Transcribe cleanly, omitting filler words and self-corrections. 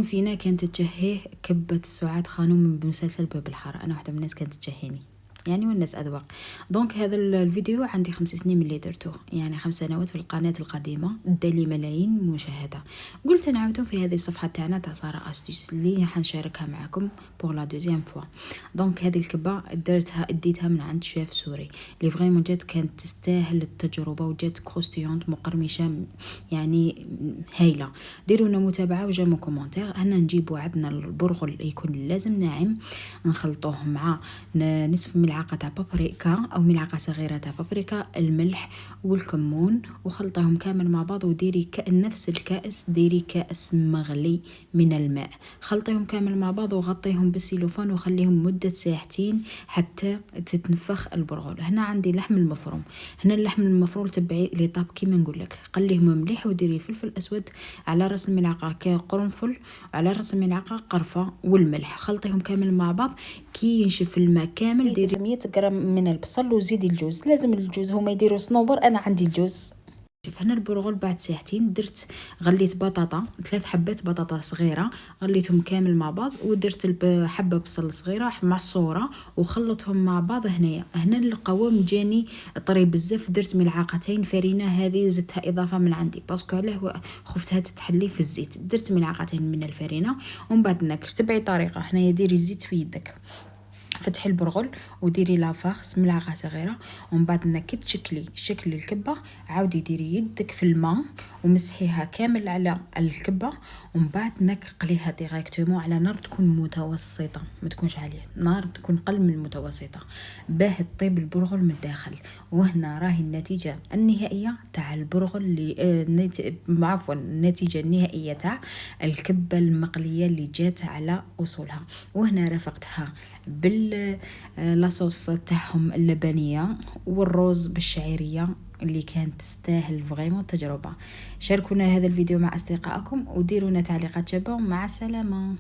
فينا كانت تشهيه كبة سعاد خانوم بمسلسل باب الحارة. انا واحدة من الناس كانت تشهيني يعني، والناس أذواق. دونك هذا الفيديو عندي 5 سنين من اللي درته، يعني 5 سنوات في القناة القديمة، دالي ملايين مشاهدة. قلت نعاودو في هذه الصفحة تاعنا تاع سارة أستيس اللي حنشاركها معكم بور لا دوزيام فوا. دونك هذه الكبة اديتها من عند شيف سوري اللي فريمون جات كانت تستاهل التجربة، وجات كروستيونت مقرمشة يعني هايلة. ديروا لنا متابعة وجامو كومونتير. هنا نجيبوا عندنا البرغل يكون لازم ناعم، نخلطوه مع نصف ملعقة تاع بابريكا او ملعقة صغيرة تاع بابريكا، الملح والكمون، وخلطيهم كامل مع بعض. وديري نفس الكأس، ديري كأس مغلي من الماء، خلطيهم كامل مع بعض وغطيهم بالسيلوفان وخليهم مدة ساعتين حتى تتنفخ البرغل. هنا عندي لحم المفروم. هنا اللحم المفروم تبعي لي طاب كيما نقول لك، قليه مليح وديري فلفل اسود على راس الملعقة قرنفل، على راس الملعقة قرفة والملح، خلطيهم كامل مع بعض. كي ينشف الماء كامل ديري 100 غرام من البصل وزيدي الجوز. لازم الجوز، هما يديروا صنوبر، انا عندي الجوز. شوف هنا البرغل بعد ساعتين درت، غليت بطاطا 3 حبات بطاطا صغيره، غليتهم كامل مع بعض، ودرت حبه بصل صغيره معصوره وخلطهم مع بعض. هنا القوام جاني طري بزاف. درت ملعقتين فرينه، هذه زدتها اضافه من عندي باسكو علاه خفتها تتحلي في الزيت. درت ملعقتين من الفرينه ومن بعد ناكل. تبعي طريقه هنايا، ديري الزيت في يدك، فتحي البرغل وديري لافاخس ملعقه صغيره، ومن بعد نكت شكلي الكبه. عاودي ديري يدك في الماء ومسحيها كامل على الكبه، ومن بعد قليها ديريكتومون على نار تكون متوسطه، ما تكونش عاليه، نار تكون قل من المتوسطه باه طيب البرغل من الداخل. وهنا راهي النتيجه النهائيه تاع البرغل اللي عفوا النتيجه النهائيه تاع الكبه المقليه اللي جات على اصولها. وهنا رافقتها لاصوص تاعهم اللبنيه والروز بالشعيريه اللي كانت تستاهل فريمون تجربه. شاركونا هذا الفيديو مع اصدقائكم وديرونا تعليقات شابه، ومع السلامه.